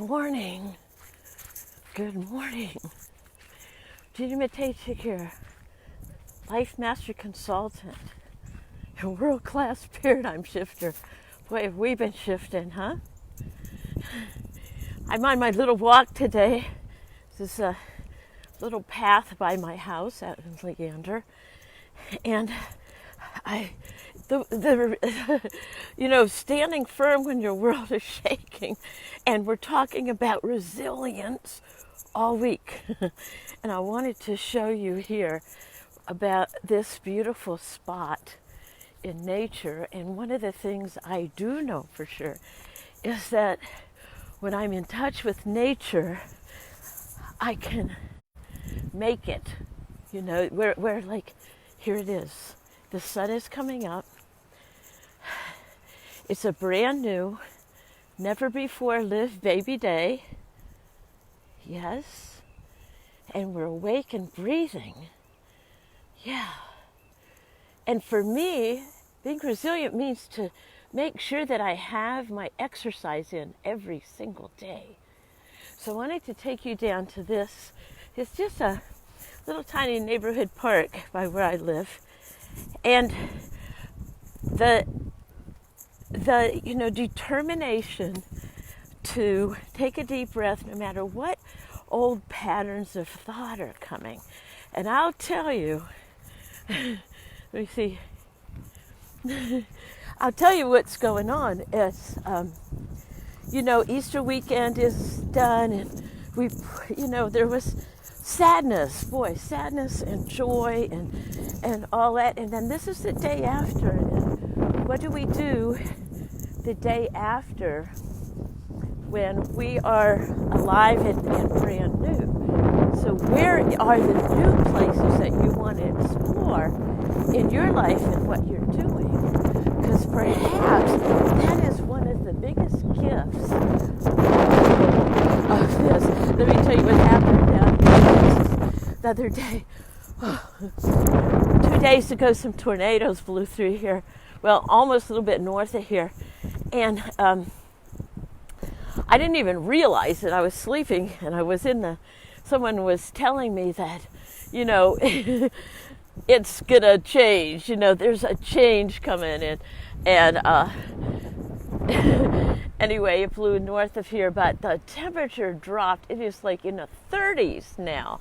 morning. Good morning. Judy Matejczyk here, Life Master Consultant, a world-class paradigm shifter. Boy, have we been shifting, huh? I'm on my little walk today. This is a little path by my house out in Leander. And standing firm when your world is shaking. And we're talking about resilience all week. And I wanted to show you here about this beautiful spot in nature. And one of the things I do know for sure is that when I'm in touch with nature, I can make it. Where like, here it is. The sun is coming up. It's a brand new, never before lived baby day. Yes. And we're awake and breathing. Yeah. And for me, being resilient means to make sure that I have my exercise in every single day. So I wanted to take you down to this. It's just a little tiny neighborhood park by where I live. And the determination to take a deep breath no matter what old patterns of thought are coming. And I'll tell you, let me see. I'll tell you what's going on. It's, Easter weekend is done, and there was sadness and joy and all that. And then this is the day after. And what do we do the day after when we are alive and brand new? So where are the new places that you want to explore in your life and what you're doing? Because perhaps that is one of the biggest gifts of this. Let me tell you what happened the other day. 2 days ago, some tornadoes blew through here. Well, almost a little bit north of here. And I didn't even realize that I was sleeping, and I was someone was telling me that, it's gonna change, there's a change coming in. And anyway, it blew north of here, but the temperature dropped. It is like in the 30s now.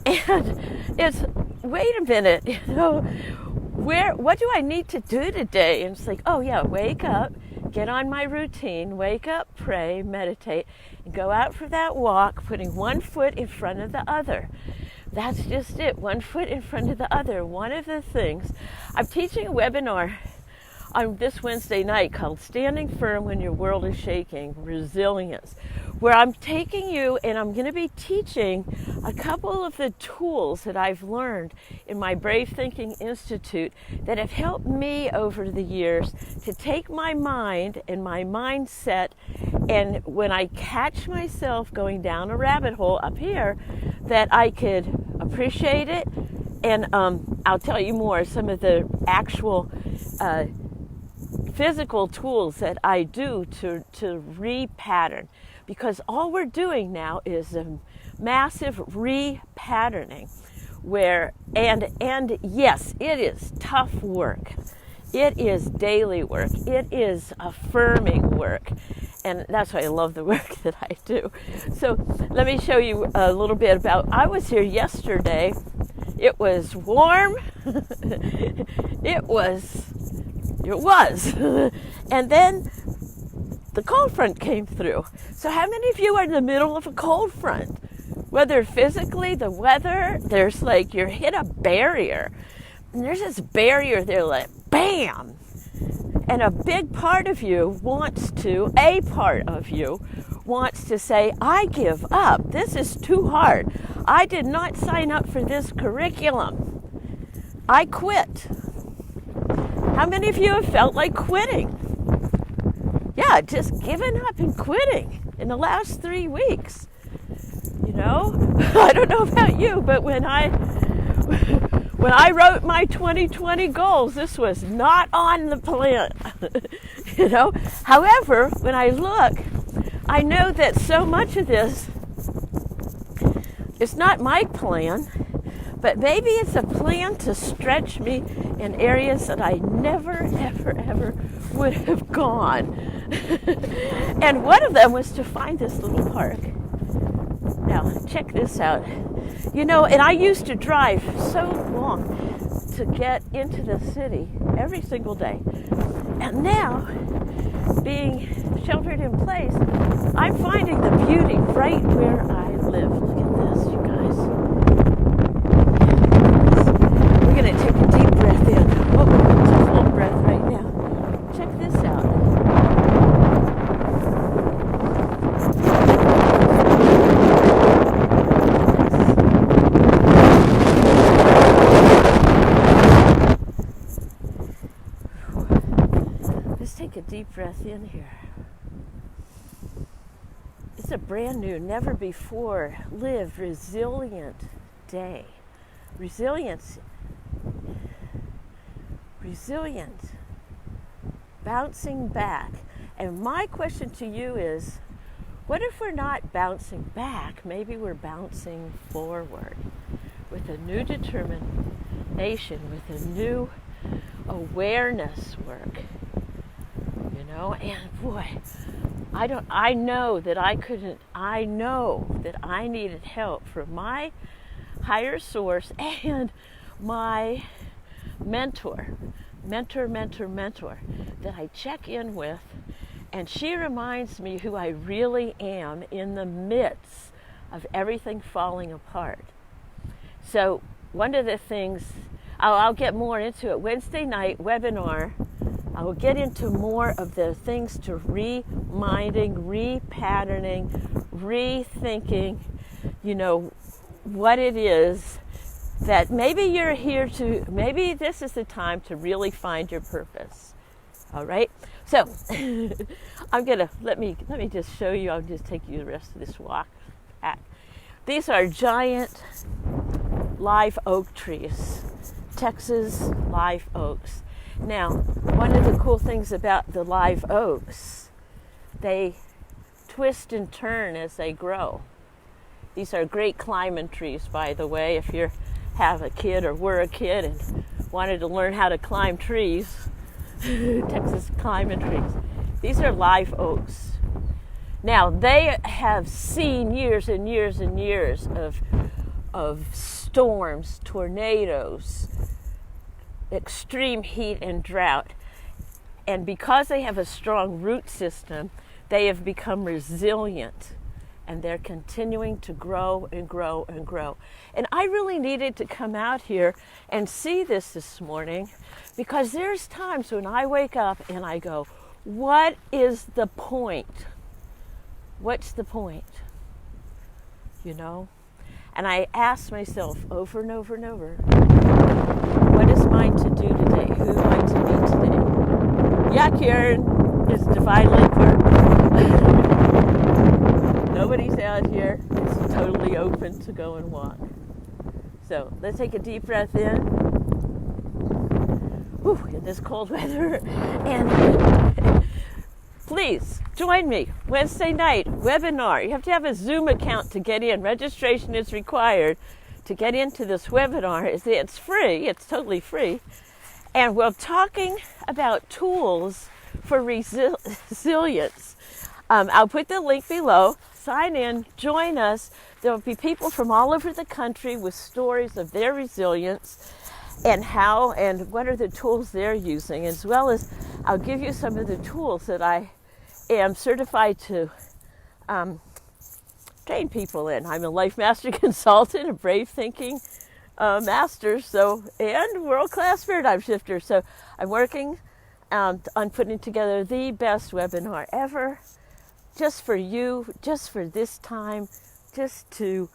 And it's, wait a minute, what do I need to do today? And it's like, oh yeah, wake up, get on my routine, wake up, pray, meditate, and go out for that walk, putting one foot in front of the other. That's just it, one foot in front of the other. One of the things, I'm teaching a webinar on this Wednesday night called Standing Firm When Your World is Shaking, Resilience, where I'm taking you and I'm going to be teaching a couple of the tools that I've learned in my Brave Thinking Institute that have helped me over the years to take my mind and my mindset, and when I catch myself going down a rabbit hole up here, that I could appreciate it. And I'll tell you more, some of the actual physical tools that I do to re-pattern, because all we're doing now is a massive re-patterning and yes, it is tough work. It is daily work. It is affirming work. And that's why I love the work that I do. So let me show you a little bit about, I was here yesterday. It was warm. It was. And then the cold front came through. So how many of you are in the middle of a cold front? Whether physically, the weather, there's like, you're hit a barrier. And there's this barrier there like, bam! And a part of you wants to say, I give up. This is too hard. I did not sign up for this curriculum. I quit. How many of you have felt like quitting? Yeah, just giving up and quitting in the last 3 weeks. I don't know about you, but when I wrote my 2020 goals, this was not on the plan. However, when I look, I know that so much of this is not my plan, but maybe it's a plan to stretch me in areas that I never, ever, ever would have gone. And one of them was to find this little park. Now, check this out. You know, and I used to drive so long to get into the city every single day. And now, being sheltered in place, I'm finding the beauty right where I live. Look at this, you guys. We're going to take a deep breath in. Oh, it's a full breath right now. Check this out. Let's take a deep breath in here. It's a brand new, never before lived, resilient day. Resilience. Bouncing back. And my question to you is, what if we're not bouncing back? Maybe we're bouncing forward with a new determination, with a new awareness work. You know, and boy, I know that I needed help from my higher source and my mentor that I check in with, and she reminds me who I really am in the midst of everything falling apart. So one of the things, I'll get more into it, Wednesday night webinar, I will get into more of the things to reminding, repatterning, rethinking, you know, what it is that maybe you're here to, maybe this is the time to really find your purpose. All right? So I'm gonna, let me just show you, I'll just take you the rest of this walk back. These are giant live oak trees, Texas live oaks. Now, one of the cool things about the live oaks, they twist and turn as they grow. These are great climbing trees, by the way. If you have a kid or were a kid and wanted to learn how to climb trees, Texas climbing trees. These are live oaks. Now, they have seen years and years and years of storms, tornadoes, extreme heat and drought. And because they have a strong root system, they have become resilient, and they're continuing to grow and grow and grow. And I really needed to come out here and see this morning, because there's times when I wake up and I go, what is the point? What's the point? You know? And I ask myself over and over and over, what is mine to do today? Who am I to meet today? Yeah, Karen, it's divinely apart. Nobody's out here. It's totally open to go and walk. So let's take a deep breath in. Whew, in this cold weather. And please join me Wednesday night webinar. You have to have a Zoom account to get in. Registration is required to get into this webinar. It's free. It's totally free. And we're talking about tools for resilience. I'll put the link below. Sign in, join us. There will be people from all over the country with stories of their resilience and how and what are the tools they're using, as well as I'll give you some of the tools that I am certified to train people in. I'm a life mastery consultant, a brave thinking master, and world-class paradigm shifter. So I'm working on putting together the best webinar ever, just for you, just for this time, just to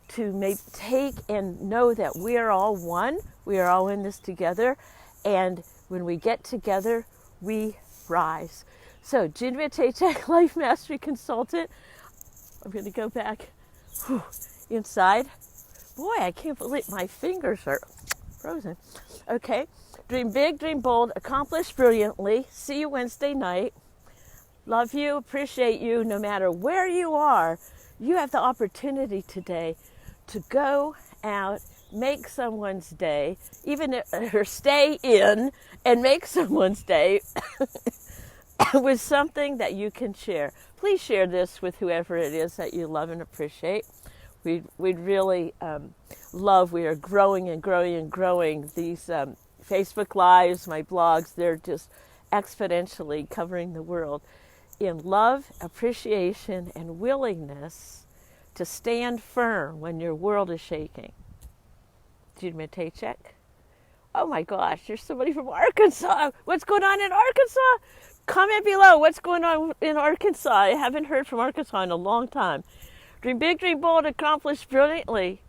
take and know that we are all one. We are all in this together, and when we get together, we rise. So, Judy Matejczyk, Life Mastery Consultant. I'm going to go back inside. Boy, I can't believe my fingers are frozen. Okay. Dream big, dream bold, accomplish brilliantly. See you Wednesday night. Love you, appreciate you, no matter where you are. You have the opportunity today to go out, make someone's day, or stay in and make someone's day with something that you can share. Please share this with whoever it is that you love and appreciate. We'd really love, we are growing and growing and growing. These Facebook Lives, my blogs, they're just exponentially covering the world in love, appreciation, and willingness to stand firm when your world is shaking. Judy Matejczyk. Oh my gosh, there's somebody from Arkansas. What's going on in Arkansas? Comment below what's going on in Arkansas. I haven't heard from Arkansas in a long time. Dream big, dream bold, accomplish brilliantly.